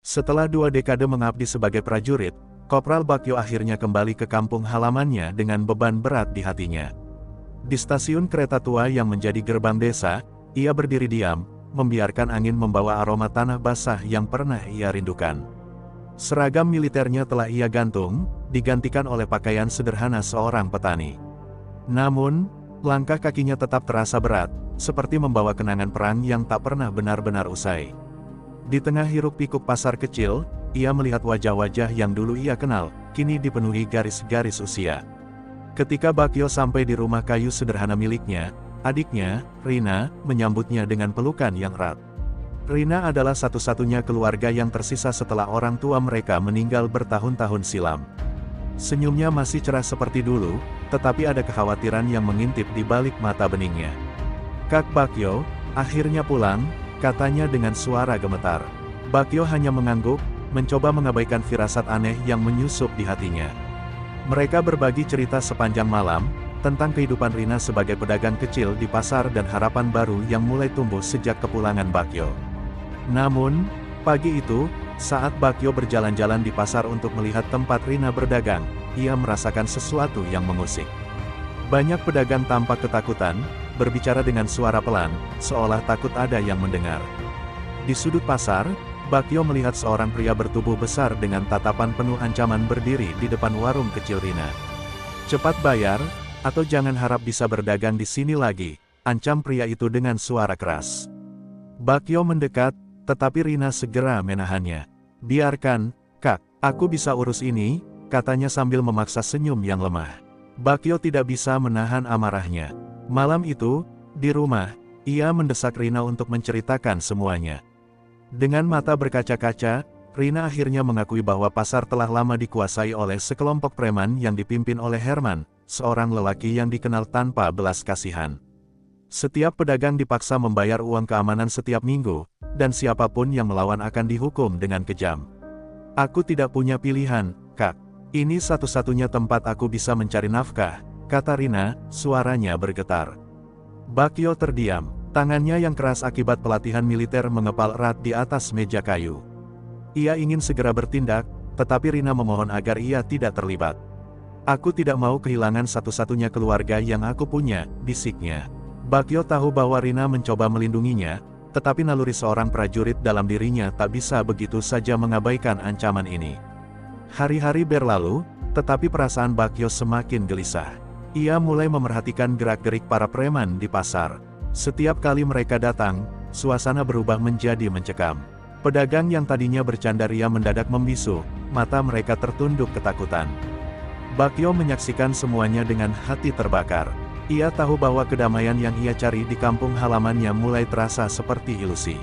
Setelah 2 dekade mengabdi sebagai prajurit, Kopral Bakyo akhirnya kembali ke kampung halamannya dengan beban berat di hatinya. Di stasiun kereta tua yang menjadi gerbang desa, ia berdiri diam, membiarkan angin membawa aroma tanah basah yang pernah ia rindukan. Seragam militernya telah ia gantung, digantikan oleh pakaian sederhana seorang petani. Namun, langkah kakinya tetap terasa berat, seperti membawa kenangan perang yang tak pernah benar-benar usai. Di tengah hiruk-pikuk pasar kecil, ia melihat wajah-wajah yang dulu ia kenal, kini dipenuhi garis-garis usia. Ketika Bakyo sampai di rumah kayu sederhana miliknya, adiknya, Rina, menyambutnya dengan pelukan yang erat. Rina adalah satu-satunya keluarga yang tersisa setelah orang tua mereka meninggal bertahun-tahun silam. Senyumnya masih cerah seperti dulu, tetapi ada kekhawatiran yang mengintip di balik mata beningnya. "Kak Bakyo, akhirnya pulang," katanya dengan suara gemetar. Bakyo hanya mengangguk, mencoba mengabaikan firasat aneh yang menyusup di hatinya. Mereka berbagi cerita sepanjang malam, tentang kehidupan Rina sebagai pedagang kecil di pasar dan harapan baru yang mulai tumbuh sejak kepulangan Bakyo. Namun, pagi itu, saat Bakyo berjalan-jalan di pasar untuk melihat tempat Rina berdagang, ia merasakan sesuatu yang mengusik. Banyak pedagang tampak ketakutan, berbicara dengan suara pelan, seolah takut ada yang mendengar. Di sudut pasar, Bakyo melihat seorang pria bertubuh besar dengan tatapan penuh ancaman berdiri di depan warung kecil Rina. "Cepat bayar, atau jangan harap bisa berdagang di sini lagi," ancam pria itu dengan suara keras. Bakyo mendekat, tetapi Rina segera menahannya. "Biarkan, Kak, aku bisa urus ini," katanya sambil memaksa senyum yang lemah. Bakyo tidak bisa menahan amarahnya. Malam itu, di rumah, ia mendesak Rina untuk menceritakan semuanya. Dengan mata berkaca-kaca, Rina akhirnya mengakui bahwa pasar telah lama dikuasai oleh sekelompok preman yang dipimpin oleh Herman, seorang lelaki yang dikenal tanpa belas kasihan. Setiap pedagang dipaksa membayar uang keamanan setiap minggu, dan siapapun yang melawan akan dihukum dengan kejam. "Aku tidak punya pilihan, Kak. Ini satu-satunya tempat aku bisa mencari nafkah," kata Rina, suaranya bergetar. Bakyo terdiam, tangannya yang keras akibat pelatihan militer mengepal erat di atas meja kayu. Ia ingin segera bertindak, tetapi Rina memohon agar ia tidak terlibat. "Aku tidak mau kehilangan satu-satunya keluarga yang aku punya," bisiknya. Bakyo tahu bahwa Rina mencoba melindunginya, tetapi naluri seorang prajurit dalam dirinya tak bisa begitu saja mengabaikan ancaman ini. Hari-hari berlalu, tetapi perasaan Bakyo semakin gelisah. Ia mulai memerhatikan gerak-gerik para preman di pasar. Setiap kali mereka datang, suasana berubah menjadi mencekam. Pedagang yang tadinya bercandaria mendadak membisu, mata mereka tertunduk ketakutan. Bakyo menyaksikan semuanya dengan hati terbakar. Ia tahu bahwa kedamaian yang ia cari di kampung halamannya mulai terasa seperti ilusi.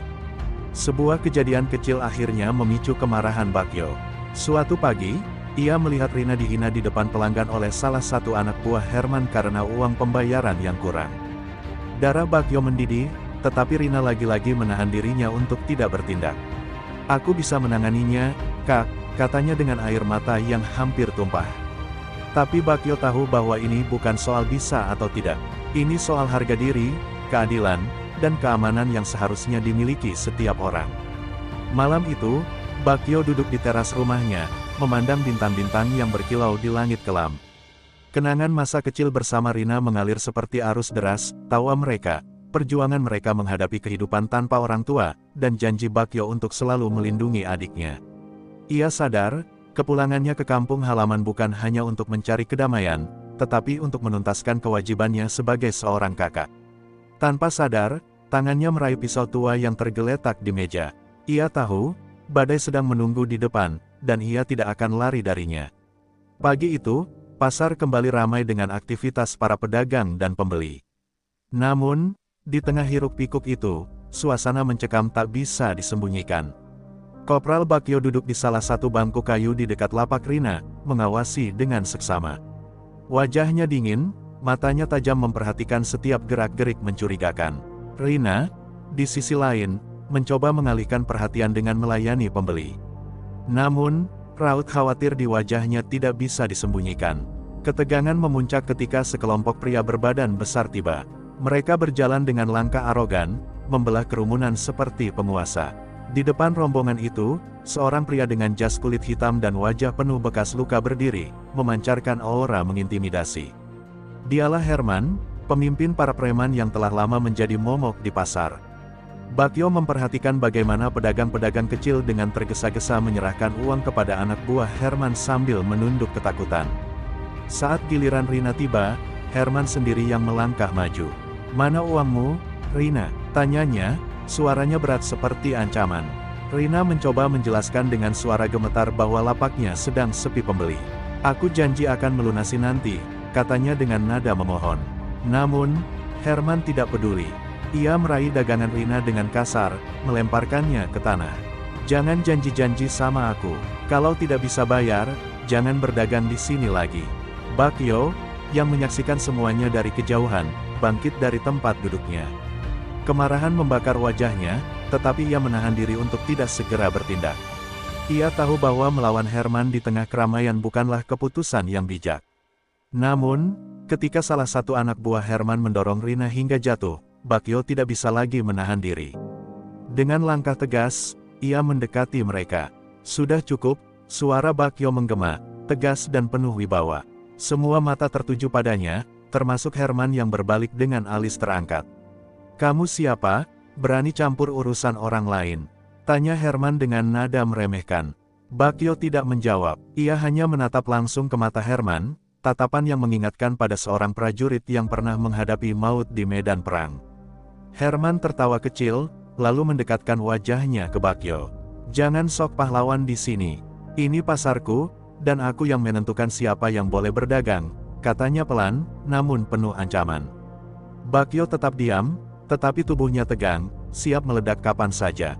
Sebuah kejadian kecil akhirnya memicu kemarahan Bakyo. Suatu pagi, ia melihat Rina dihina di depan pelanggan oleh salah satu anak buah Herman karena uang pembayaran yang kurang. Darah Bakyo mendidih, tetapi Rina lagi-lagi menahan dirinya untuk tidak bertindak. "Aku bisa menanganinya, Kak," katanya dengan air mata yang hampir tumpah. Tapi Bakyo tahu bahwa ini bukan soal bisa atau tidak. Ini soal harga diri, keadilan, dan keamanan yang seharusnya dimiliki setiap orang. Malam itu, Bakyo duduk di teras rumahnya, memandang bintang-bintang yang berkilau di langit kelam. Kenangan masa kecil bersama Rina mengalir seperti arus deras, tawa mereka, perjuangan mereka menghadapi kehidupan tanpa orang tua, dan janji Bakyo untuk selalu melindungi adiknya. Ia sadar, kepulangannya ke kampung halaman bukan hanya untuk mencari kedamaian, tetapi untuk menuntaskan kewajibannya sebagai seorang kakak. Tanpa sadar, tangannya meraih pisau tua yang tergeletak di meja. Ia tahu, badai sedang menunggu di depan, dan ia tidak akan lari darinya. Pagi itu, pasar kembali ramai dengan aktivitas para pedagang dan pembeli. Namun, di tengah hiruk-pikuk itu, suasana mencekam tak bisa disembunyikan. Kopral Bakyo duduk di salah satu bangku kayu di dekat lapak Rina, mengawasi dengan seksama. Wajahnya dingin, matanya tajam memperhatikan setiap gerak-gerik mencurigakan. Rina, di sisi lain, mencoba mengalihkan perhatian dengan melayani pembeli. Namun, raut khawatir di wajahnya tidak bisa disembunyikan. Ketegangan memuncak ketika sekelompok pria berbadan besar tiba. Mereka berjalan dengan langkah arogan, membelah kerumunan seperti penguasa. Di depan rombongan itu, seorang pria dengan jas kulit hitam dan wajah penuh bekas luka berdiri, memancarkan aura mengintimidasi. Dialah Herman, pemimpin para preman yang telah lama menjadi momok di pasar. Bakyo memperhatikan bagaimana pedagang-pedagang kecil dengan tergesa-gesa menyerahkan uang kepada anak buah Herman sambil menunduk ketakutan. Saat giliran Rina tiba, Herman sendiri yang melangkah maju. "Mana uangmu, Rina?" tanyanya, suaranya berat seperti ancaman. Rina mencoba menjelaskan dengan suara gemetar bahwa lapaknya sedang sepi pembeli. "Aku janji akan melunasi nanti," katanya dengan nada memohon. Namun, Herman tidak peduli. Ia meraih dagangan Rina dengan kasar, melemparkannya ke tanah. "Jangan janji-janji sama aku. Kalau tidak bisa bayar, jangan berdagang di sini lagi." Bakyo, yang menyaksikan semuanya dari kejauhan, bangkit dari tempat duduknya. Kemarahan membakar wajahnya, tetapi ia menahan diri untuk tidak segera bertindak. Ia tahu bahwa melawan Herman di tengah keramaian bukanlah keputusan yang bijak. Namun, ketika salah satu anak buah Herman mendorong Rina hingga jatuh, Bakyo tidak bisa lagi menahan diri. Dengan langkah tegas, ia mendekati mereka. "Sudah cukup," suara Bakyo menggema, tegas dan penuh wibawa. Semua mata tertuju padanya, termasuk Herman yang berbalik dengan alis terangkat. "Kamu siapa? Berani campur urusan orang lain?" tanya Herman dengan nada meremehkan. Bakyo tidak menjawab, ia hanya menatap langsung ke mata Herman, tatapan yang mengingatkan pada seorang prajurit yang pernah menghadapi maut di medan perang. Herman tertawa kecil, lalu mendekatkan wajahnya ke Bakyo. "Jangan sok pahlawan di sini. Ini pasarku, dan aku yang menentukan siapa yang boleh berdagang," katanya pelan, namun penuh ancaman. Bakyo tetap diam, tetapi tubuhnya tegang, siap meledak kapan saja.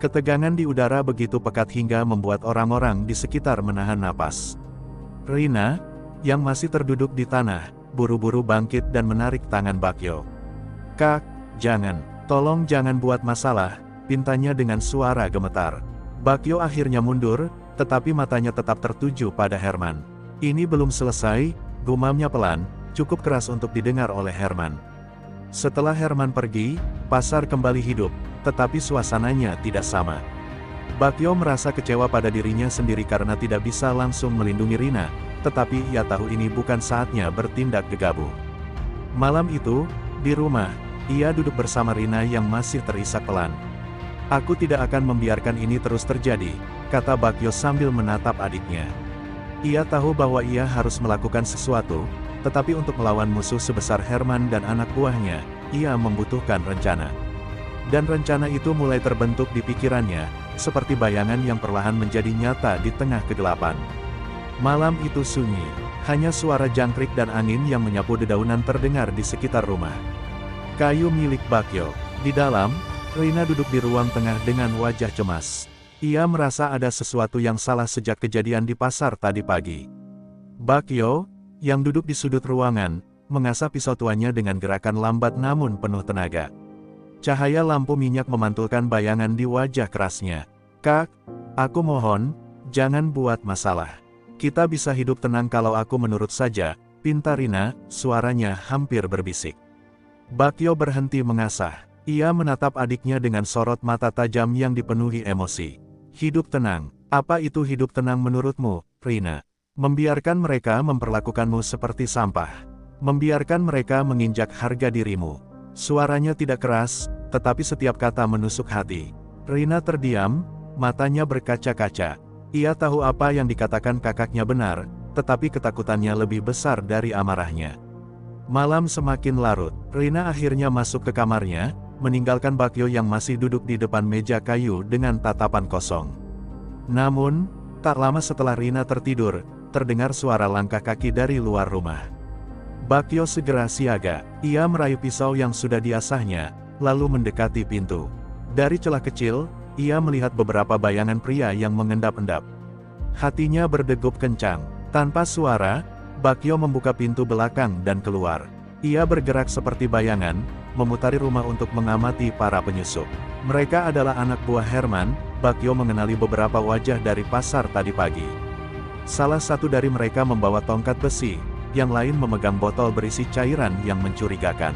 Ketegangan di udara begitu pekat hingga membuat orang-orang di sekitar menahan napas. Rina, yang masih terduduk di tanah, buru-buru bangkit dan menarik tangan Bakyo. "Kak, jangan, tolong jangan buat masalah," pintanya dengan suara gemetar. Bakyo akhirnya mundur, tetapi matanya tetap tertuju pada Herman. "Ini belum selesai," gumamnya pelan, cukup keras untuk didengar oleh Herman. Setelah Herman pergi, pasar kembali hidup, tetapi suasananya tidak sama. Bakyo merasa kecewa pada dirinya sendiri karena tidak bisa langsung melindungi Rina, tetapi ia tahu ini bukan saatnya bertindak gegabah. Malam itu, di rumah, ia duduk bersama Rina yang masih terisak pelan. "Aku tidak akan membiarkan ini terus terjadi," kata Bakyo sambil menatap adiknya. Ia tahu bahwa ia harus melakukan sesuatu, tetapi untuk melawan musuh sebesar Herman dan anak buahnya, ia membutuhkan rencana. Dan rencana itu mulai terbentuk di pikirannya, seperti bayangan yang perlahan menjadi nyata di tengah kegelapan. Malam itu sunyi, hanya suara jangkrik dan angin yang menyapu dedaunan terdengar di sekitar rumah. Kayu milik Bakyo. Di dalam, Rina duduk di ruang tengah dengan wajah cemas. Ia merasa ada sesuatu yang salah sejak kejadian di pasar tadi pagi. Bakyo, yang duduk di sudut ruangan, mengasah pisau tuanya dengan gerakan lambat namun penuh tenaga. Cahaya lampu minyak memantulkan bayangan di wajah kerasnya. "Kak, aku mohon, jangan buat masalah. Kita bisa hidup tenang kalau aku menurut saja," pinta Rina, suaranya hampir berbisik. Bakyo berhenti mengasah. Ia menatap adiknya dengan sorot mata tajam yang dipenuhi emosi. "Hidup tenang, apa itu hidup tenang menurutmu, Rina? Membiarkan mereka memperlakukanmu seperti sampah. Membiarkan mereka menginjak harga dirimu." Suaranya tidak keras, tetapi setiap kata menusuk hati. Rina terdiam, matanya berkaca-kaca. Ia tahu apa yang dikatakan kakaknya benar, tetapi ketakutannya lebih besar dari amarahnya. Malam semakin larut, Rina akhirnya masuk ke kamarnya, meninggalkan Bakyo yang masih duduk di depan meja kayu dengan tatapan kosong. Namun, tak lama setelah Rina tertidur, terdengar suara langkah kaki dari luar rumah. Bakyo segera siaga, ia meraih pisau yang sudah diasahnya, lalu mendekati pintu. Dari celah kecil, ia melihat beberapa bayangan pria yang mengendap-endap. Hatinya berdegup kencang. Tanpa suara, Bakyo membuka pintu belakang dan keluar. Ia bergerak seperti bayangan, memutari rumah untuk mengamati para penyusup. Mereka adalah anak buah Herman. Bakyo mengenali beberapa wajah dari pasar tadi pagi. Salah satu dari mereka membawa tongkat besi, yang lain memegang botol berisi cairan yang mencurigakan.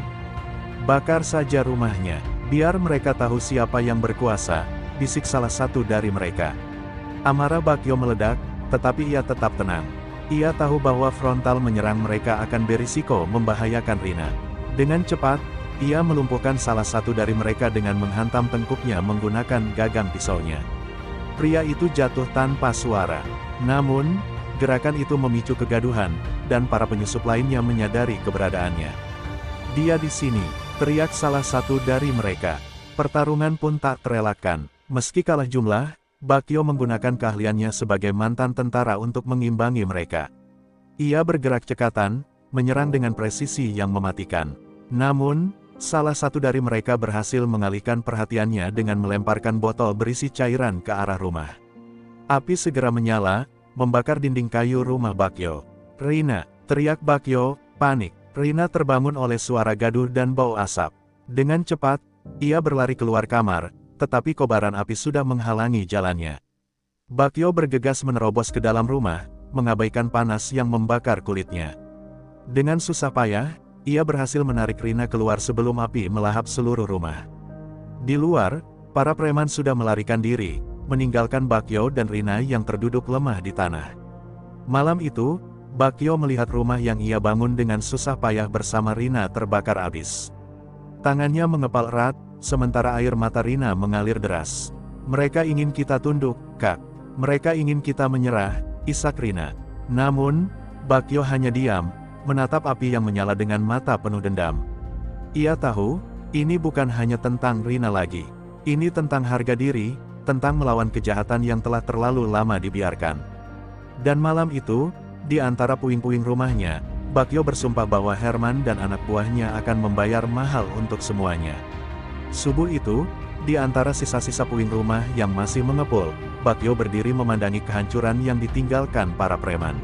"Bakar saja rumahnya, biar mereka tahu siapa yang berkuasa," bisik salah satu dari mereka. Amarah Bakyo meledak, tetapi ia tetap tenang. Ia tahu bahwa frontal menyerang mereka akan berisiko membahayakan Rina. Dengan cepat, ia melumpuhkan salah satu dari mereka dengan menghantam tengkuknya menggunakan gagang pisaunya. Pria itu jatuh tanpa suara. Namun, gerakan itu memicu kegaduhan, dan para penyusup lainnya menyadari keberadaannya. "Dia di sini," teriak salah satu dari mereka. Pertarungan pun tak terelakkan. Meski kalah jumlah, Bakyo menggunakan keahliannya sebagai mantan tentara untuk mengimbangi mereka. Ia bergerak cekatan, menyerang dengan presisi yang mematikan. Namun, salah satu dari mereka berhasil mengalihkan perhatiannya dengan melemparkan botol berisi cairan ke arah rumah. Api segera menyala, membakar dinding kayu rumah Bakyo. "Rina!" teriak Bakyo, panik. Rina terbangun oleh suara gaduh dan bau asap. Dengan cepat, ia berlari keluar kamar, tetapi kobaran api sudah menghalangi jalannya. Bakyo bergegas menerobos ke dalam rumah, mengabaikan panas yang membakar kulitnya. Dengan susah payah, ia berhasil menarik Rina keluar sebelum api melahap seluruh rumah. Di luar, para preman sudah melarikan diri, meninggalkan Bakyo dan Rina yang terduduk lemah di tanah. Malam itu, Bakyo melihat rumah yang ia bangun dengan susah payah bersama Rina terbakar habis. Tangannya mengepal erat, sementara air mata Rina mengalir deras. "Mereka ingin kita tunduk, Kak. Mereka ingin kita menyerah," isak Rina. Namun, Bakyo hanya diam, menatap api yang menyala dengan mata penuh dendam. Ia tahu, ini bukan hanya tentang Rina lagi. Ini tentang harga diri, tentang melawan kejahatan yang telah terlalu lama dibiarkan. Dan malam itu, di antara puing-puing rumahnya, Bakyo bersumpah bahwa Herman dan anak buahnya akan membayar mahal untuk semuanya. Subuh itu, di antara sisa-sisa puing rumah yang masih mengepul, Bakyo berdiri memandangi kehancuran yang ditinggalkan para preman.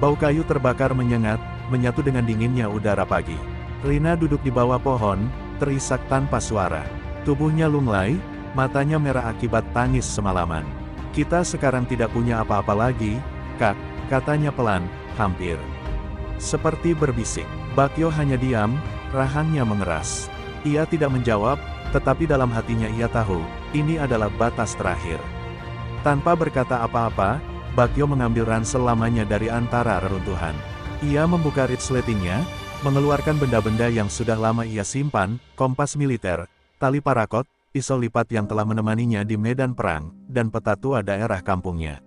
Bau kayu terbakar menyengat, menyatu dengan dinginnya udara pagi. Rina duduk di bawah pohon, terisak tanpa suara. Tubuhnya lunglai, matanya merah akibat tangis semalaman. "Kita sekarang tidak punya apa-apa lagi, Kak," katanya pelan, hampir seperti berbisik. Bakyo hanya diam, rahangnya mengeras. Ia tidak menjawab, tetapi dalam hatinya ia tahu, ini adalah batas terakhir. Tanpa berkata apa-apa, Bakyo mengambil ransel lamanya dari antara reruntuhan. Ia membuka resletingnya, mengeluarkan benda-benda yang sudah lama ia simpan, kompas militer, tali parakot, pisau lipat yang telah menemaninya di medan perang, dan peta tua daerah kampungnya.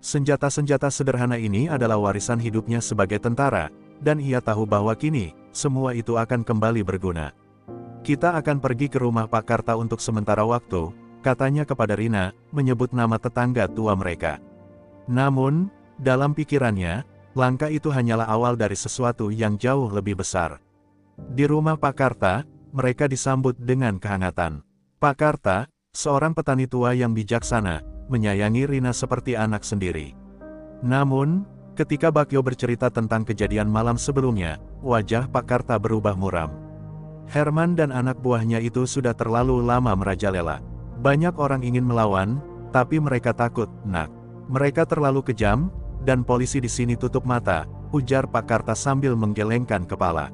Senjata-senjata sederhana ini adalah warisan hidupnya sebagai tentara, dan ia tahu bahwa kini, semua itu akan kembali berguna. "Kita akan pergi ke rumah Pak Karta untuk sementara waktu," katanya kepada Rina, menyebut nama tetangga tua mereka. Namun, dalam pikirannya, langkah itu hanyalah awal dari sesuatu yang jauh lebih besar. Di rumah Pak Karta, mereka disambut dengan kehangatan. Pak Karta, seorang petani tua yang bijaksana, menyayangi Rina seperti anak sendiri. Namun, ketika Bakyo bercerita tentang kejadian malam sebelumnya, wajah Pak Karta berubah muram. Herman dan anak buahnya itu sudah terlalu lama merajalela. Banyak orang ingin melawan, tapi mereka takut, Nak. Mereka terlalu kejam, dan polisi di sini tutup mata, ujar Pak Karta sambil menggelengkan kepala.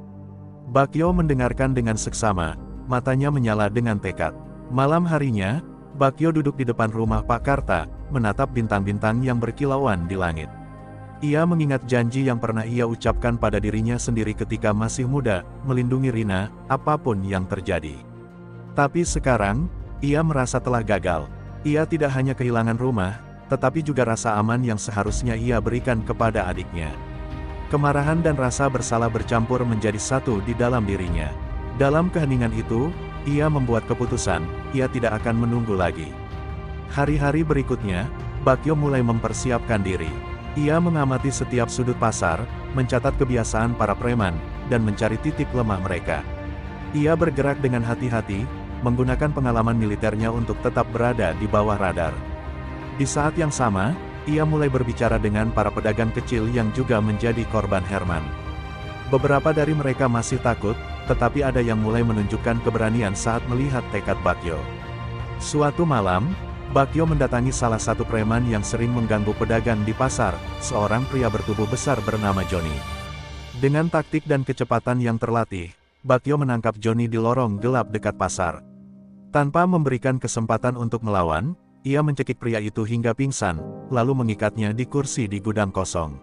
Bakyo mendengarkan dengan seksama, matanya menyala dengan tekad. Malam harinya, Bakyo duduk di depan rumah Pak Karta, menatap bintang-bintang yang berkilauan di langit. Ia mengingat janji yang pernah ia ucapkan pada dirinya sendiri ketika masih muda, melindungi Rina, apapun yang terjadi. Tapi sekarang, ia merasa telah gagal. Ia tidak hanya kehilangan rumah, tetapi juga rasa aman yang seharusnya ia berikan kepada adiknya. Kemarahan dan rasa bersalah bercampur menjadi satu di dalam dirinya. Dalam keheningan itu, ia membuat keputusan, ia tidak akan menunggu lagi. Hari-hari berikutnya, Bakyo mulai mempersiapkan diri. Ia mengamati setiap sudut pasar, mencatat kebiasaan para preman, dan mencari titik lemah mereka. Ia bergerak dengan hati-hati, menggunakan pengalaman militernya untuk tetap berada di bawah radar. Di saat yang sama, ia mulai berbicara dengan para pedagang kecil yang juga menjadi korban Herman. Beberapa dari mereka masih takut, tetapi ada yang mulai menunjukkan keberanian saat melihat tekad Bakyo. Suatu malam, Bakyo mendatangi salah satu preman yang sering mengganggu pedagang di pasar, seorang pria bertubuh besar bernama Johnny. Dengan taktik dan kecepatan yang terlatih, Bakyo menangkap Johnny di lorong gelap dekat pasar. Tanpa memberikan kesempatan untuk melawan, ia mencekik pria itu hingga pingsan, lalu mengikatnya di kursi di gudang kosong.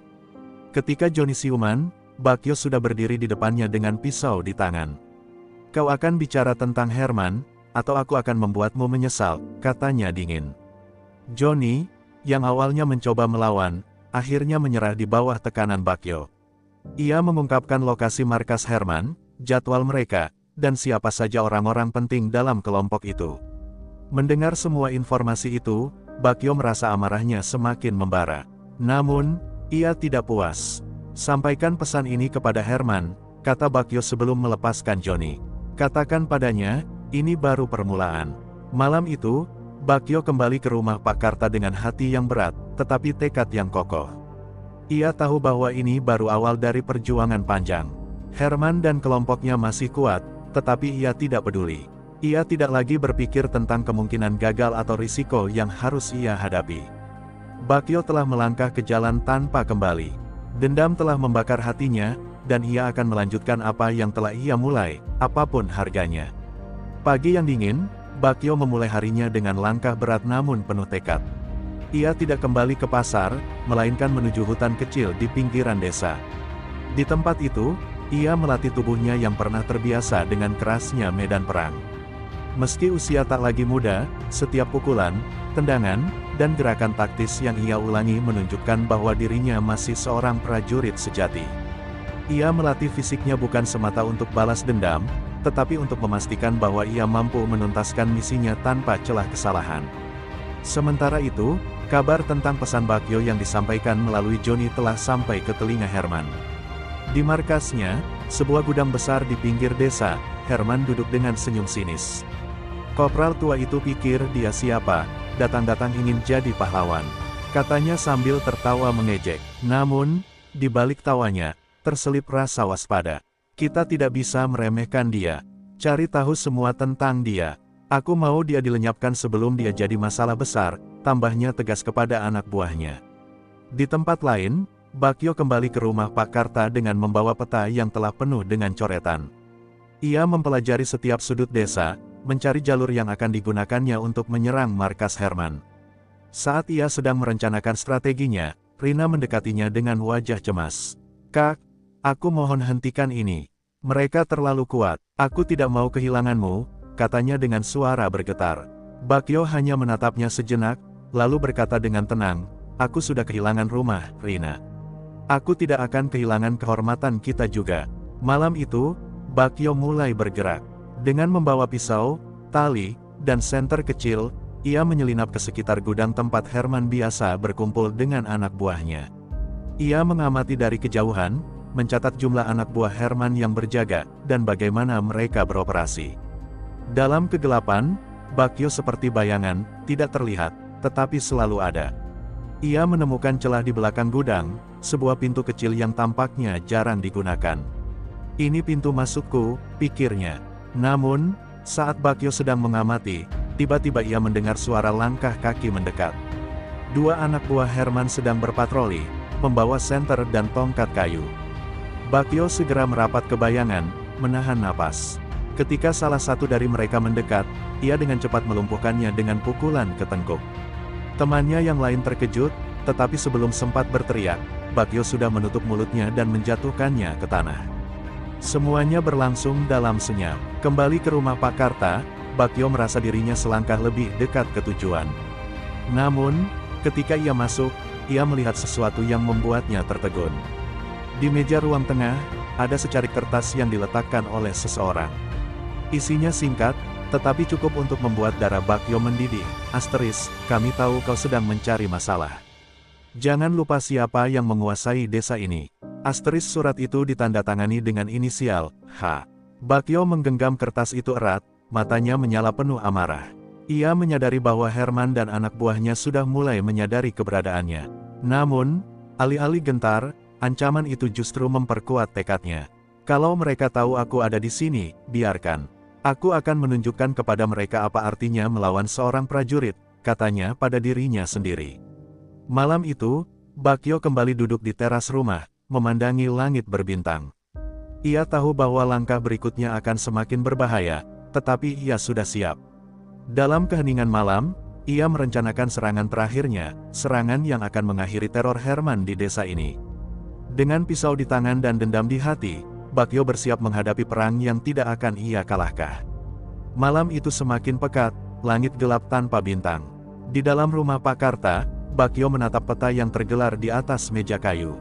Ketika Johnny siuman, Bakyo sudah berdiri di depannya dengan pisau di tangan. "Kau akan bicara tentang Herman, atau aku akan membuatmu menyesal," katanya dingin. Johnny, yang awalnya mencoba melawan, akhirnya menyerah di bawah tekanan Bakyo. Ia mengungkapkan lokasi markas Herman, jadwal mereka, dan siapa saja orang-orang penting dalam kelompok itu. Mendengar semua informasi itu, Bakyo merasa amarahnya semakin membara. Namun, ia tidak puas. "Sampaikan pesan ini kepada Herman," kata Bakyo sebelum melepaskan Johnny. "Katakan padanya, ini baru permulaan." Malam itu, Bakyo kembali ke rumah Pak Karta dengan hati yang berat, tetapi tekad yang kokoh. Ia tahu bahwa ini baru awal dari perjuangan panjang. Herman dan kelompoknya masih kuat, tetapi ia tidak peduli. Ia tidak lagi berpikir tentang kemungkinan gagal atau risiko yang harus ia hadapi. Bakyo telah melangkah ke jalan tanpa kembali. Dendam telah membakar hatinya, dan ia akan melanjutkan apa yang telah ia mulai, apapun harganya. Pagi yang dingin, Bakyo memulai harinya dengan langkah berat namun penuh tekad. Ia tidak kembali ke pasar, melainkan menuju hutan kecil di pinggiran desa. Di tempat itu, ia melatih tubuhnya yang pernah terbiasa dengan kerasnya medan perang. Meski usia tak lagi muda, setiap pukulan, tendangan, dan gerakan taktis yang ia ulangi menunjukkan bahwa dirinya masih seorang prajurit sejati. Ia melatih fisiknya bukan semata untuk balas dendam, tetapi untuk memastikan bahwa ia mampu menuntaskan misinya tanpa celah kesalahan. Sementara itu, kabar tentang pesan Bakyo yang disampaikan melalui Johnny telah sampai ke telinga Herman. Di markasnya, sebuah gudang besar di pinggir desa, Herman duduk dengan senyum sinis. Kopral tua itu pikir dia siapa, datang-datang ingin jadi pahlawan, katanya sambil tertawa mengejek. Namun, di balik tawanya, terselip rasa waspada. "Kita tidak bisa meremehkan dia. Cari tahu semua tentang dia. Aku mau dia dilenyapkan sebelum dia jadi masalah besar," tambahnya tegas kepada anak buahnya. Di tempat lain, Bakyo kembali ke rumah Pak Karta dengan membawa peta yang telah penuh dengan coretan. Ia mempelajari setiap sudut desa, mencari jalur yang akan digunakannya untuk menyerang markas Herman. Saat ia sedang merencanakan strateginya, Rina mendekatinya dengan wajah cemas. "Kak, aku mohon hentikan ini. Mereka terlalu kuat. Aku tidak mau kehilanganmu," katanya dengan suara bergetar. Bakyo hanya menatapnya sejenak, lalu berkata dengan tenang, "Aku sudah kehilangan rumah, Rina. Aku tidak akan kehilangan kehormatan kita juga." Malam itu, Bakyo mulai bergerak. Dengan membawa pisau, tali, dan senter kecil, ia menyelinap ke sekitar gudang tempat Herman biasa berkumpul dengan anak buahnya. Ia mengamati dari kejauhan, mencatat jumlah anak buah Herman yang berjaga, dan bagaimana mereka beroperasi. Dalam kegelapan, Bakyo seperti bayangan, tidak terlihat, tetapi selalu ada. Ia menemukan celah di belakang gudang, sebuah pintu kecil yang tampaknya jarang digunakan. "Ini pintu masukku," pikirnya. Namun, saat Bakyo sedang mengamati, tiba-tiba ia mendengar suara langkah kaki mendekat. Dua anak buah Herman sedang berpatroli, membawa senter dan tongkat kayu. Bakyo segera merapat ke bayangan, menahan napas. Ketika salah satu dari mereka mendekat, ia dengan cepat melumpuhkannya dengan pukulan ke tengkuk. Temannya yang lain terkejut, tetapi sebelum sempat berteriak, Bakyo sudah menutup mulutnya dan menjatuhkannya ke tanah. Semuanya berlangsung dalam senyap. Kembali ke rumah Pak Karta, Bakyo merasa dirinya selangkah lebih dekat ke tujuan. Namun, ketika ia masuk, ia melihat sesuatu yang membuatnya tertegun. Di meja ruang tengah, ada secarik kertas yang diletakkan oleh seseorang. Isinya singkat, tetapi cukup untuk membuat darah Bakyo mendidih. Asteris, "Kami tahu kau sedang mencari masalah. Jangan lupa siapa yang menguasai desa ini." Asteris surat itu ditandatangani dengan inisial H. Bakyo menggenggam kertas itu erat, matanya menyala penuh amarah. Ia menyadari bahwa Herman dan anak buahnya sudah mulai menyadari keberadaannya. Namun, alih-alih gentar, ancaman itu justru memperkuat tekadnya. "Kalau mereka tahu aku ada di sini, biarkan. Aku akan menunjukkan kepada mereka apa artinya melawan seorang prajurit," katanya pada dirinya sendiri. Malam itu, Bakyo kembali duduk di teras rumah, memandangi langit berbintang. Ia tahu bahwa langkah berikutnya akan semakin berbahaya, tetapi ia sudah siap. Dalam keheningan malam, ia merencanakan serangan terakhirnya, serangan yang akan mengakhiri teror Herman di desa ini. Dengan pisau di tangan dan dendam di hati, Bakyo bersiap menghadapi perang yang tidak akan ia kalahkan. Malam itu semakin pekat, langit gelap tanpa bintang. Di dalam rumah Pak Karta, Bakyo menatap peta yang tergelar di atas meja kayu.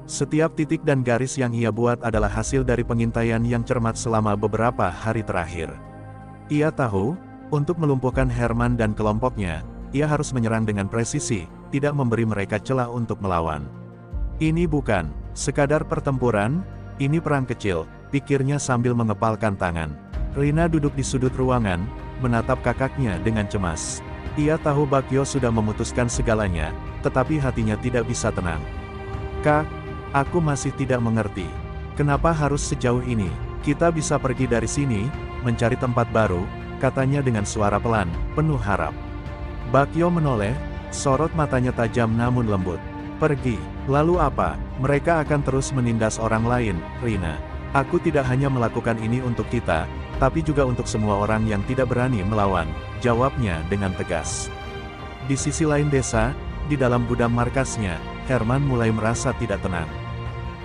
Setiap titik dan garis yang ia buat adalah hasil dari pengintaian yang cermat selama beberapa hari terakhir. Ia tahu, untuk melumpuhkan Herman dan kelompoknya, ia harus menyerang dengan presisi, tidak memberi mereka celah untuk melawan. Ini bukan sekadar pertempuran, ini perang kecil, pikirnya sambil mengepalkan tangan. Rina duduk di sudut ruangan, menatap kakaknya dengan cemas. Ia tahu Bakyo sudah memutuskan segalanya, tetapi hatinya tidak bisa tenang. Kak, aku masih tidak mengerti. Kenapa harus sejauh ini? Kita bisa pergi dari sini, mencari tempat baru, katanya dengan suara pelan, penuh harap. Bakyo menoleh, sorot matanya tajam namun lembut. Pergi, lalu apa? Mereka akan terus menindas orang lain, Rina. Aku tidak hanya melakukan ini untuk kita, tapi juga untuk semua orang yang tidak berani melawan, jawabnya dengan tegas. Di sisi lain desa, di dalam gudang markasnya, Herman mulai merasa tidak tenang.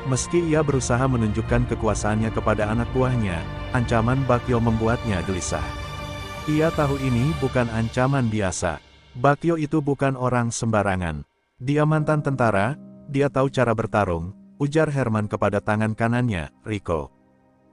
Meski ia berusaha menunjukkan kekuasaannya kepada anak buahnya, ancaman Bakyo membuatnya gelisah. Ia tahu ini bukan ancaman biasa. Bakyo itu bukan orang sembarangan. Dia mantan tentara, dia tahu cara bertarung, ujar Herman kepada tangan kanannya, Riko.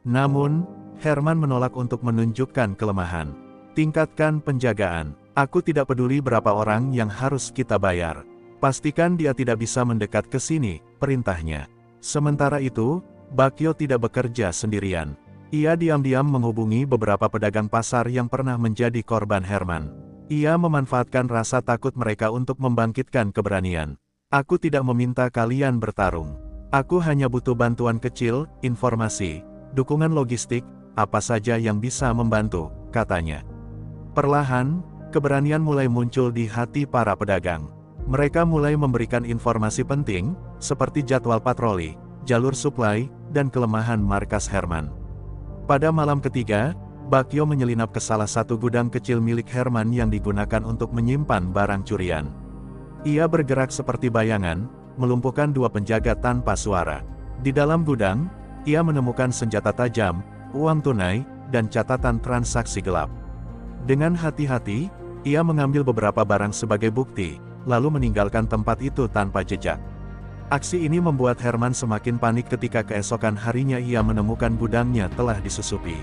Namun, Herman menolak untuk menunjukkan kelemahan. Tingkatkan penjagaan. Aku tidak peduli berapa orang yang harus kita bayar. Pastikan dia tidak bisa mendekat ke sini, perintahnya. Sementara itu, Bakyo tidak bekerja sendirian. Ia diam-diam menghubungi beberapa pedagang pasar yang pernah menjadi korban Herman. Ia memanfaatkan rasa takut mereka untuk membangkitkan keberanian. Aku tidak meminta kalian bertarung. Aku hanya butuh bantuan kecil, informasi, dukungan logistik, apa saja yang bisa membantu, katanya. Perlahan, keberanian mulai muncul di hati para pedagang. Mereka mulai memberikan informasi penting, seperti jadwal patroli, jalur suplai, dan kelemahan markas Herman. Pada malam ketiga, Bakyo menyelinap ke salah satu gudang kecil milik Herman yang digunakan untuk menyimpan barang curian. Ia bergerak seperti bayangan, melumpuhkan dua penjaga tanpa suara. Di dalam gudang, ia menemukan senjata tajam, uang tunai, dan catatan transaksi gelap. Dengan hati-hati, ia mengambil beberapa barang sebagai bukti, lalu meninggalkan tempat itu tanpa jejak. Aksi ini membuat Herman semakin panik ketika keesokan harinya ia menemukan gudangnya telah disusupi.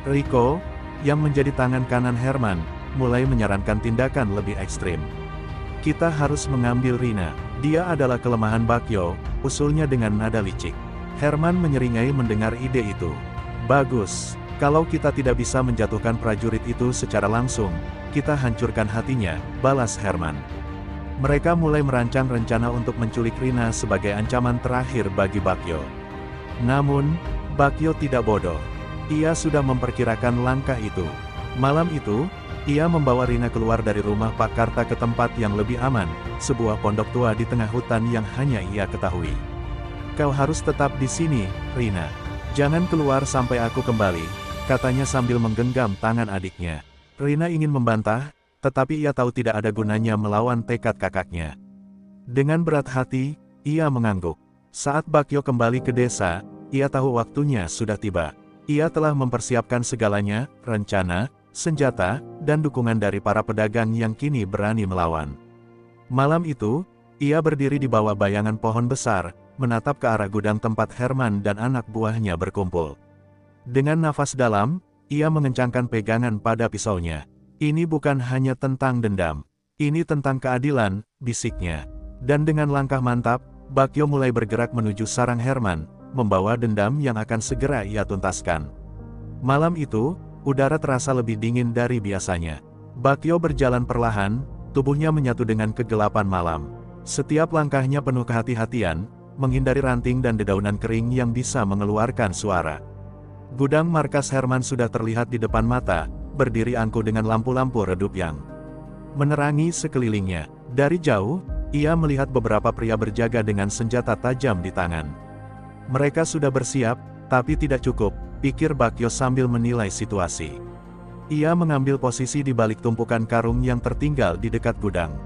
Riko, yang menjadi tangan kanan Herman, mulai menyarankan tindakan lebih ekstrim. Kita harus mengambil Rina. Dia adalah kelemahan Bakyo, usulnya dengan nada licik. Herman menyeringai mendengar ide itu. Bagus, kalau kita tidak bisa menjatuhkan prajurit itu secara langsung, kita hancurkan hatinya, balas Herman. Mereka mulai merancang rencana untuk menculik Rina sebagai ancaman terakhir bagi Bakyo. Namun, Bakyo tidak bodoh. Ia sudah memperkirakan langkah itu. Malam itu, ia membawa Rina keluar dari rumah Pak Karta ke tempat yang lebih aman, sebuah pondok tua di tengah hutan yang hanya ia ketahui. Kau harus tetap di sini, Rina. Jangan keluar sampai aku kembali, katanya sambil menggenggam tangan adiknya. Rina ingin membantah, tetapi ia tahu tidak ada gunanya melawan tekad kakaknya. Dengan berat hati, ia mengangguk. Saat Bakyo kembali ke desa, ia tahu waktunya sudah tiba. Ia telah mempersiapkan segalanya, rencana, senjata, dan dukungan dari para pedagang yang kini berani melawan. Malam itu, ia berdiri di bawah bayangan pohon besar, menatap ke arah gudang tempat Herman dan anak buahnya berkumpul. Dengan nafas dalam, ia mengencangkan pegangan pada pisaunya. Ini bukan hanya tentang dendam. Ini tentang keadilan, bisiknya. Dan dengan langkah mantap, Bakyo mulai bergerak menuju sarang Herman, membawa dendam yang akan segera ia tuntaskan. Malam itu, udara terasa lebih dingin dari biasanya. Bakyo berjalan perlahan, tubuhnya menyatu dengan kegelapan malam. Setiap langkahnya penuh kehati-hatian, menghindari ranting dan dedaunan kering yang bisa mengeluarkan suara. Gudang markas Herman sudah terlihat di depan mata, berdiri angkuh dengan lampu-lampu redup yang menerangi sekelilingnya. Dari jauh, ia melihat beberapa pria berjaga dengan senjata tajam di tangan. Mereka sudah bersiap, tapi tidak cukup, pikir Bakyo sambil menilai situasi. Ia mengambil posisi di balik tumpukan karung yang tertinggal di dekat gudang.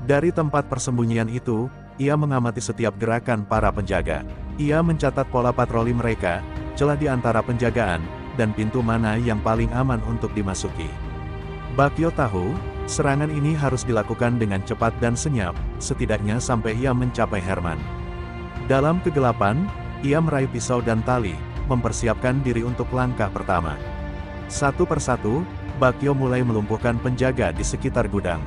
Dari tempat persembunyian itu, ia mengamati setiap gerakan para penjaga. Ia mencatat pola patroli mereka, celah di antara penjagaan, dan pintu mana yang paling aman untuk dimasuki. Bakyo tahu, serangan ini harus dilakukan dengan cepat dan senyap, setidaknya sampai ia mencapai Herman. Dalam kegelapan, ia meraih pisau dan tali, mempersiapkan diri untuk langkah pertama. Satu persatu, Bakyo mulai melumpuhkan penjaga di sekitar gudang.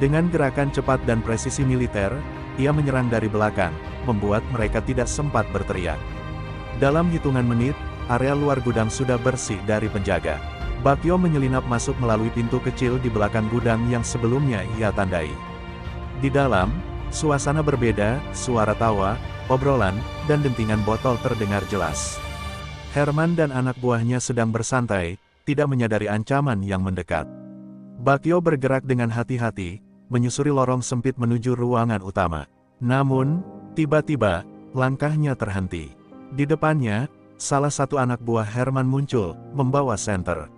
Dengan gerakan cepat dan presisi militer, ia menyerang dari belakang, membuat mereka tidak sempat berteriak. Dalam hitungan menit, area luar gudang sudah bersih dari penjaga. Bakyo menyelinap masuk melalui pintu kecil di belakang gudang yang sebelumnya ia tandai. Di dalam, suasana berbeda, suara tawa, obrolan, dan dentingan botol terdengar jelas. Herman dan anak buahnya sedang bersantai, tidak menyadari ancaman yang mendekat. Bakyo bergerak dengan hati-hati, menyusuri lorong sempit menuju ruangan utama. Namun, tiba-tiba, langkahnya terhenti. Di depannya, salah satu anak buah Herman muncul, membawa senter.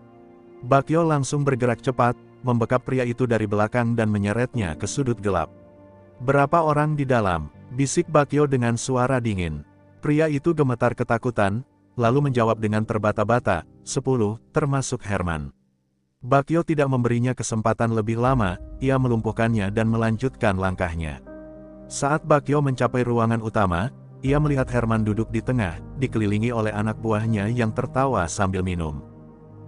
Bakyo langsung bergerak cepat, membekap pria itu dari belakang dan menyeretnya ke sudut gelap. "Berapa orang di dalam?" bisik Bakyo dengan suara dingin. Pria itu gemetar ketakutan, lalu menjawab dengan terbata-bata, 10, termasuk Herman. Bakyo tidak memberinya kesempatan lebih lama, ia melumpuhkannya dan melanjutkan langkahnya. Saat Bakyo mencapai ruangan utama, ia melihat Herman duduk di tengah, dikelilingi oleh anak buahnya yang tertawa sambil minum.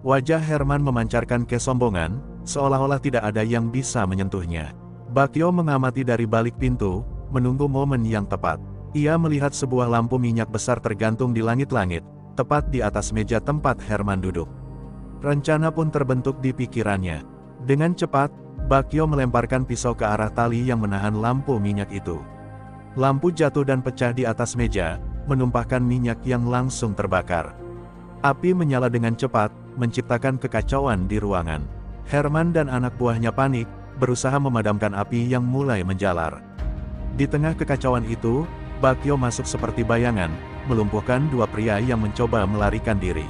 Wajah Herman memancarkan kesombongan, seolah-olah tidak ada yang bisa menyentuhnya. Bakyo mengamati dari balik pintu, menunggu momen yang tepat. Ia melihat sebuah lampu minyak besar tergantung di langit-langit, tepat di atas meja tempat Herman duduk. Rencana pun terbentuk di pikirannya. Dengan cepat, Bakyo melemparkan pisau ke arah tali yang menahan lampu minyak itu. Lampu jatuh dan pecah di atas meja, menumpahkan minyak yang langsung terbakar. Api menyala dengan cepat, menciptakan kekacauan di ruangan. Herman dan anak buahnya panik, berusaha memadamkan api yang mulai menjalar. Di tengah kekacauan itu, Bakyo masuk seperti bayangan, melumpuhkan dua pria yang mencoba melarikan diri.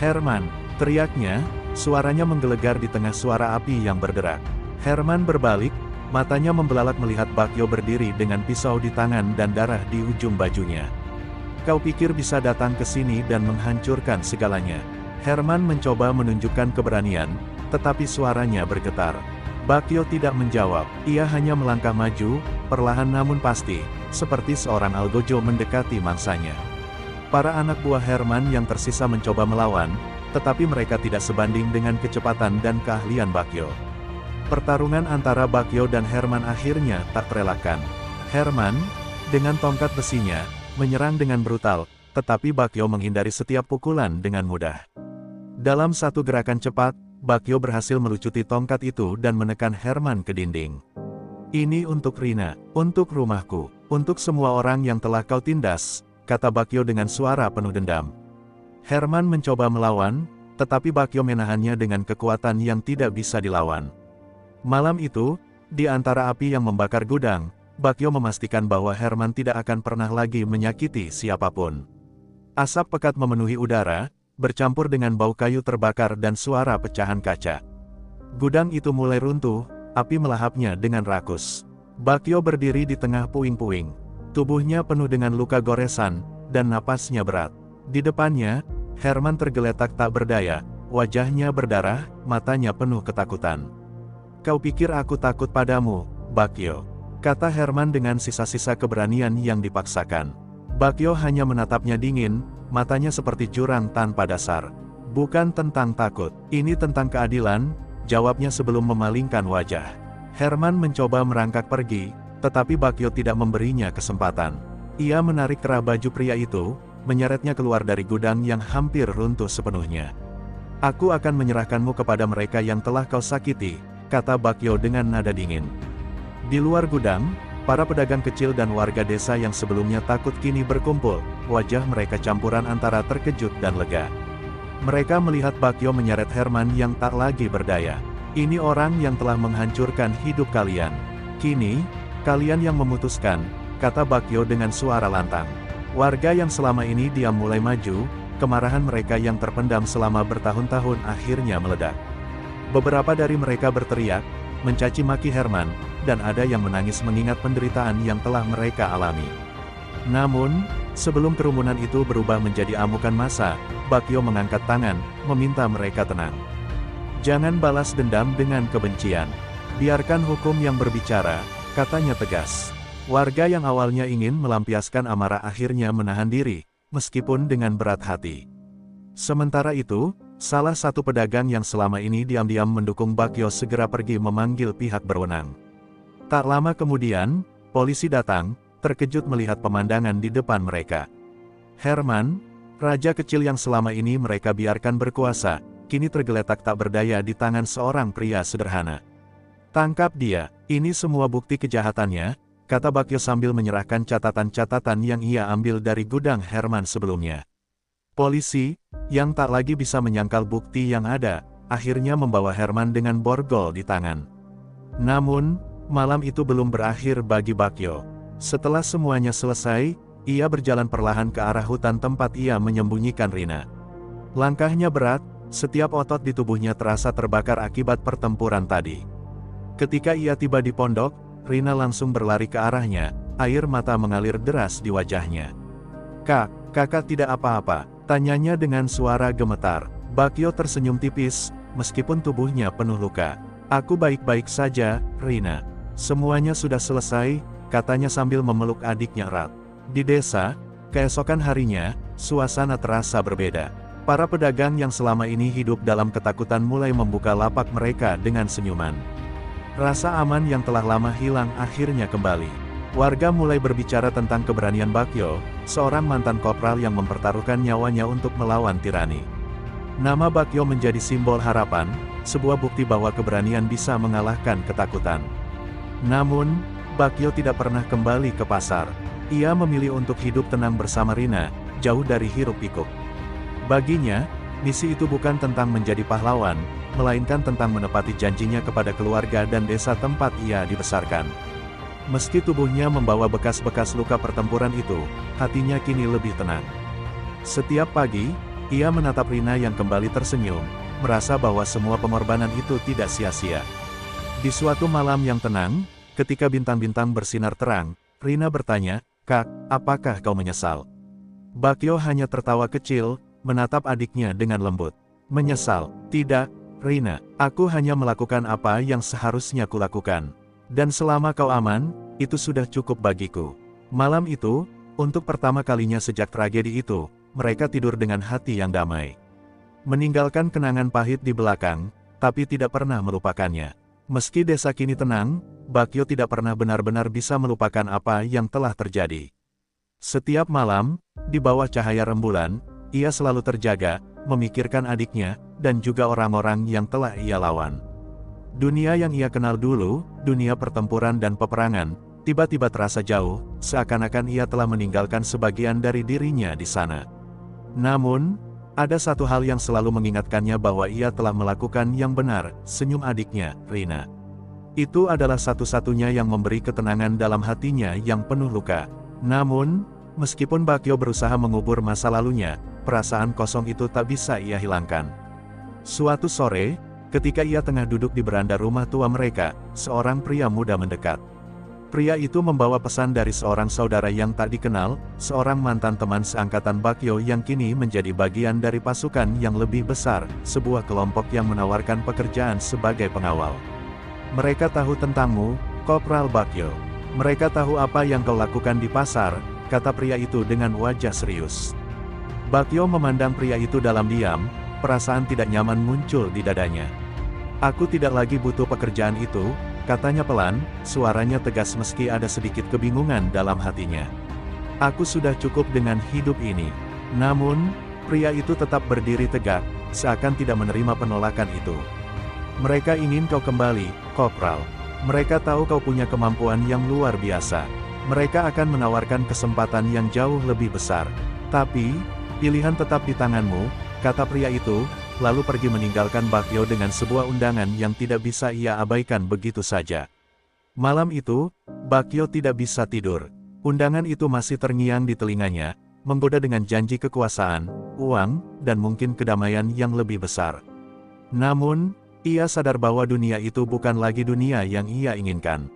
"Herman!" teriaknya, suaranya menggelegar di tengah suara api yang berderak. Herman berbalik, matanya membelalak melihat Bakyo berdiri dengan pisau di tangan dan darah di ujung bajunya. "Kau pikir bisa datang ke sini dan menghancurkan segalanya?" Herman mencoba menunjukkan keberanian, tetapi suaranya bergetar. Bakyo tidak menjawab, ia hanya melangkah maju, perlahan namun pasti, seperti seorang algojo mendekati mangsanya. Para anak buah Herman yang tersisa mencoba melawan, tetapi mereka tidak sebanding dengan kecepatan dan keahlian Bakyo. Pertarungan antara Bakyo dan Herman akhirnya tak terelakkan. Herman, dengan tongkat besinya, menyerang dengan brutal, tetapi Bakyo menghindari setiap pukulan dengan mudah. Dalam satu gerakan cepat, Bakyo berhasil melucuti tongkat itu dan menekan Herman ke dinding. "Ini untuk Rina, untuk rumahku, untuk semua orang yang telah kau tindas," kata Bakyo dengan suara penuh dendam. Herman mencoba melawan, tetapi Bakyo menahannya dengan kekuatan yang tidak bisa dilawan. Malam itu, di antara api yang membakar gudang, Bakyo memastikan bahwa Herman tidak akan pernah lagi menyakiti siapapun. Asap pekat memenuhi udara, bercampur dengan bau kayu terbakar dan suara pecahan kaca. Gudang itu mulai runtuh, api melahapnya dengan rakus. Bakyo berdiri di tengah puing-puing. Tubuhnya penuh dengan luka goresan, dan napasnya berat. Di depannya, Herman tergeletak tak berdaya, wajahnya berdarah, matanya penuh ketakutan. "Kau pikir aku takut padamu, Bakyo?" kata Herman dengan sisa-sisa keberanian yang dipaksakan. Bakyo hanya menatapnya dingin, matanya seperti jurang tanpa dasar. "Bukan tentang takut, ini tentang keadilan," jawabnya sebelum memalingkan wajah. Herman mencoba merangkak pergi, tetapi Bakyo tidak memberinya kesempatan. Ia menarik kerah baju pria itu, menyeretnya keluar dari gudang yang hampir runtuh sepenuhnya. "Aku akan menyerahkanmu kepada mereka yang telah kau sakiti," kata Bakyo dengan nada dingin. Di luar gudang, para pedagang kecil dan warga desa yang sebelumnya takut kini berkumpul, wajah mereka campuran antara terkejut dan lega. Mereka melihat Bakyo menyeret Herman yang tak lagi berdaya. "Ini orang yang telah menghancurkan hidup kalian. Kini, kalian yang memutuskan," kata Bakyo dengan suara lantang. Warga yang selama ini diam mulai maju, kemarahan mereka yang terpendam selama bertahun-tahun akhirnya meledak. Beberapa dari mereka berteriak, mencaci maki Herman, dan ada yang menangis mengingat penderitaan yang telah mereka alami. Namun, sebelum kerumunan itu berubah menjadi amukan massa, Bakyo mengangkat tangan, meminta mereka tenang. Jangan balas dendam dengan kebencian. Biarkan hukum yang berbicara, katanya tegas. Warga yang awalnya ingin melampiaskan amarah akhirnya menahan diri, meskipun dengan berat hati. Sementara itu, salah satu pedagang yang selama ini diam-diam mendukung Bakyo segera pergi memanggil pihak berwenang. Tak lama kemudian, polisi datang, terkejut melihat pemandangan di depan mereka. Herman, raja kecil yang selama ini mereka biarkan berkuasa, kini tergeletak tak berdaya di tangan seorang pria sederhana. Tangkap dia, ini semua bukti kejahatannya, kata Bakyo sambil menyerahkan catatan-catatan yang ia ambil dari gudang Herman sebelumnya. Polisi, yang tak lagi bisa menyangkal bukti yang ada, akhirnya membawa Herman dengan borgol di tangan. Namun, malam itu belum berakhir bagi Bakyo. Setelah semuanya selesai, ia berjalan perlahan ke arah hutan tempat ia menyembunyikan Rina. Langkahnya berat, setiap otot di tubuhnya terasa terbakar akibat pertempuran tadi. Ketika ia tiba di pondok, Rina langsung berlari ke arahnya, air mata mengalir deras di wajahnya. Kakak tidak apa-apa, tanyanya dengan suara gemetar. Bakyo tersenyum tipis, meskipun tubuhnya penuh luka. Aku baik-baik saja, Rina. Semuanya sudah selesai, katanya sambil memeluk adiknya erat. Di desa, keesokan harinya, suasana terasa berbeda. Para pedagang yang selama ini hidup dalam ketakutan mulai membuka lapak mereka dengan senyuman. Rasa aman yang telah lama hilang akhirnya kembali. Warga mulai berbicara tentang keberanian Bakyo, seorang mantan kopral yang mempertaruhkan nyawanya untuk melawan tirani. Nama Bakyo menjadi simbol harapan, sebuah bukti bahwa keberanian bisa mengalahkan ketakutan. Namun, Bakyo tidak pernah kembali ke pasar. Ia memilih untuk hidup tenang bersama Rina, jauh dari hiruk-pikuk. Baginya, misi itu bukan tentang menjadi pahlawan, melainkan tentang menepati janjinya kepada keluarga dan desa tempat ia dibesarkan. Meski tubuhnya membawa bekas-bekas luka pertempuran itu, hatinya kini lebih tenang. Setiap pagi, ia menatap Rina yang kembali tersenyum, merasa bahwa semua pengorbanan itu tidak sia-sia. Di suatu malam yang tenang, ketika bintang-bintang bersinar terang, Rina bertanya, "Kak, apakah kau menyesal?" Bakyo hanya tertawa kecil, menatap adiknya dengan lembut. "Menyesal? Tidak, Rina. Aku hanya melakukan apa yang seharusnya kulakukan. Dan selama kau aman, itu sudah cukup bagiku." Malam itu, untuk pertama kalinya sejak tragedi itu, mereka tidur dengan hati yang damai. Meninggalkan kenangan pahit di belakang, tapi tidak pernah melupakannya. Meski desa kini tenang, Bakyo tidak pernah benar-benar bisa melupakan apa yang telah terjadi. Setiap malam, di bawah cahaya rembulan, ia selalu terjaga, memikirkan adiknya, dan juga orang-orang yang telah ia lawan. Dunia yang ia kenal dulu, dunia pertempuran dan peperangan, tiba-tiba terasa jauh, seakan-akan ia telah meninggalkan sebagian dari dirinya di sana. Namun, ada satu hal yang selalu mengingatkannya bahwa ia telah melakukan yang benar, senyum adiknya, Rina. Itu adalah satu-satunya yang memberi ketenangan dalam hatinya yang penuh luka. Namun, meskipun Bakyo berusaha mengubur masa lalunya, perasaan kosong itu tak bisa ia hilangkan. Suatu sore, ketika ia tengah duduk di beranda rumah tua mereka, seorang pria muda mendekat. Pria itu membawa pesan dari seorang saudara yang tak dikenal, seorang mantan teman seangkatan Bakyo yang kini menjadi bagian dari pasukan yang lebih besar, sebuah kelompok yang menawarkan pekerjaan sebagai pengawal. "Mereka tahu tentangmu, Kopral Bakyo. Mereka tahu apa yang kau lakukan di pasar," kata pria itu dengan wajah serius. Bakyo memandang pria itu dalam diam, perasaan tidak nyaman muncul di dadanya. "Aku tidak lagi butuh pekerjaan itu," katanya pelan, suaranya tegas meski ada sedikit kebingungan dalam hatinya. "Aku sudah cukup dengan hidup ini." Namun, pria itu tetap berdiri tegak, seakan tidak menerima penolakan itu. "Mereka ingin kau kembali, Kopral. Mereka tahu kau punya kemampuan yang luar biasa. Mereka akan menawarkan kesempatan yang jauh lebih besar. Tapi, pilihan tetap di tanganmu," kata pria itu, lalu pergi meninggalkan Bakyo dengan sebuah undangan yang tidak bisa ia abaikan begitu saja. Malam itu, Bakyo tidak bisa tidur. Undangan itu masih terngiang di telinganya, menggoda dengan janji kekuasaan, uang, dan mungkin kedamaian yang lebih besar. Namun, ia sadar bahwa dunia itu bukan lagi dunia yang ia inginkan.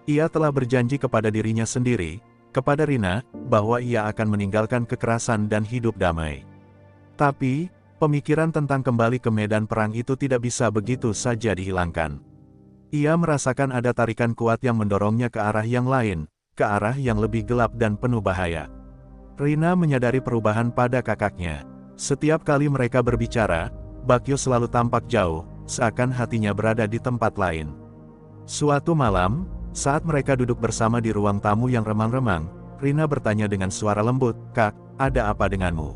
Ia telah berjanji kepada dirinya sendiri, kepada Rina, bahwa ia akan meninggalkan kekerasan dan hidup damai. Tapi, pemikiran tentang kembali ke medan perang itu tidak bisa begitu saja dihilangkan. Ia merasakan ada tarikan kuat yang mendorongnya ke arah yang lain, ke arah yang lebih gelap dan penuh bahaya. Rina menyadari perubahan pada kakaknya. Setiap kali mereka berbicara, Bakyo selalu tampak jauh, seakan hatinya berada di tempat lain. Suatu malam, saat mereka duduk bersama di ruang tamu yang remang-remang, Rina bertanya dengan suara lembut, "Kak, ada apa denganmu?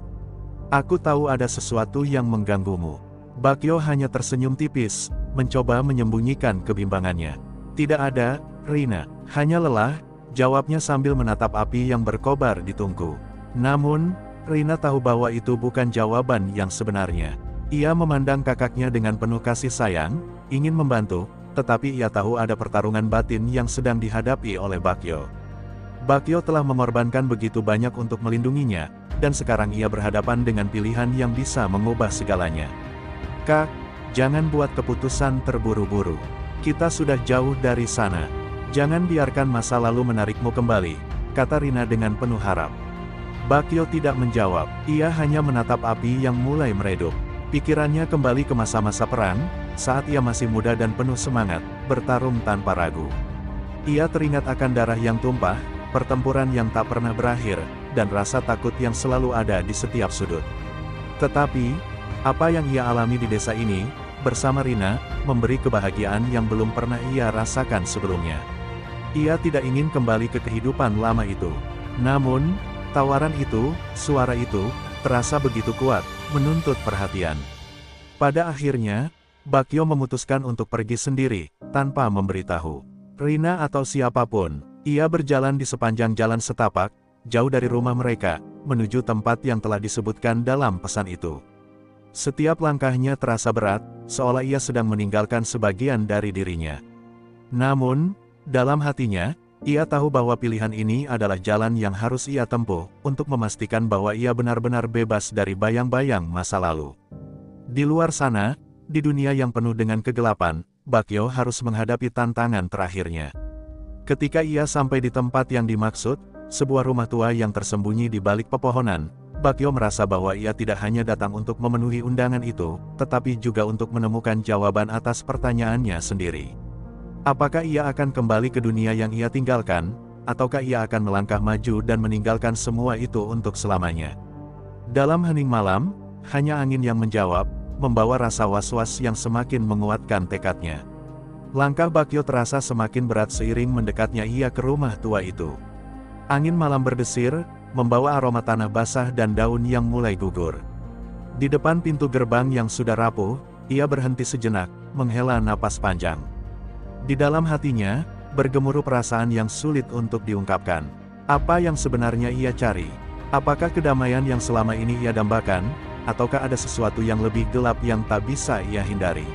Aku tahu ada sesuatu yang mengganggumu." Bakyo hanya tersenyum tipis, mencoba menyembunyikan kebimbangannya. "Tidak ada, Rina, hanya lelah," jawabnya sambil menatap api yang berkobar di tungku. Namun, Rina tahu bahwa itu bukan jawaban yang sebenarnya. Ia memandang kakaknya dengan penuh kasih sayang, ingin membantu, tetapi ia tahu ada pertarungan batin yang sedang dihadapi oleh Bakyo. Bakyo telah mengorbankan begitu banyak untuk melindunginya, dan sekarang ia berhadapan dengan pilihan yang bisa mengubah segalanya. "Kak, jangan buat keputusan terburu-buru. Kita sudah jauh dari sana. Jangan biarkan masa lalu menarikmu kembali," kata Rina dengan penuh harap. Bakyo tidak menjawab, ia hanya menatap api yang mulai meredup. Pikirannya kembali ke masa-masa perang, saat ia masih muda dan penuh semangat, bertarung tanpa ragu. Ia teringat akan darah yang tumpah, pertempuran yang tak pernah berakhir, dan rasa takut yang selalu ada di setiap sudut. Tetapi, apa yang ia alami di desa ini, bersama Rina, memberi kebahagiaan yang belum pernah ia rasakan sebelumnya. Ia tidak ingin kembali ke kehidupan lama itu. Namun, tawaran itu, suara itu, terasa begitu kuat, menuntut perhatian. Pada akhirnya, Bakyo memutuskan untuk pergi sendiri, tanpa memberitahu Rina atau siapapun. Ia berjalan di sepanjang jalan setapak, jauh dari rumah mereka, menuju tempat yang telah disebutkan dalam pesan itu. Setiap langkahnya terasa berat, seolah ia sedang meninggalkan sebagian dari dirinya. Namun, dalam hatinya, ia tahu bahwa pilihan ini adalah jalan yang harus ia tempuh, untuk memastikan bahwa ia benar-benar bebas dari bayang-bayang masa lalu. Di luar sana, di dunia yang penuh dengan kegelapan, Bakyo harus menghadapi tantangan terakhirnya. Ketika ia sampai di tempat yang dimaksud, sebuah rumah tua yang tersembunyi di balik pepohonan, Bakyo merasa bahwa ia tidak hanya datang untuk memenuhi undangan itu, tetapi juga untuk menemukan jawaban atas pertanyaannya sendiri. Apakah ia akan kembali ke dunia yang ia tinggalkan, ataukah ia akan melangkah maju dan meninggalkan semua itu untuk selamanya? Dalam hening malam, hanya angin yang menjawab, membawa rasa was-was yang semakin menguatkan tekadnya. Langkah Bakyo terasa semakin berat seiring mendekatnya ia ke rumah tua itu. Angin malam berdesir, membawa aroma tanah basah dan daun yang mulai gugur. Di depan pintu gerbang yang sudah rapuh, ia berhenti sejenak, menghela napas panjang. Di dalam hatinya, bergemuruh perasaan yang sulit untuk diungkapkan. Apa yang sebenarnya ia cari? Apakah kedamaian yang selama ini ia dambakan, ataukah ada sesuatu yang lebih gelap yang tak bisa ia hindari?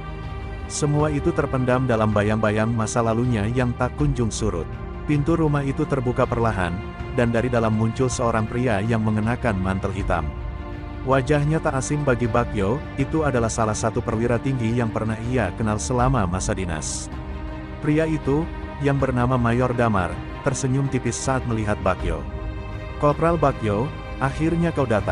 Semua itu terpendam dalam bayang-bayang masa lalunya yang tak kunjung surut. Pintu rumah itu terbuka perlahan, dan dari dalam muncul seorang pria yang mengenakan mantel hitam. Wajahnya tak asing bagi Bakyo, itu adalah salah satu perwira tinggi yang pernah ia kenal selama masa dinas. Pria itu, yang bernama Mayor Damar, tersenyum tipis saat melihat Bakyo. "Kopral Bakyo, akhirnya kau datang."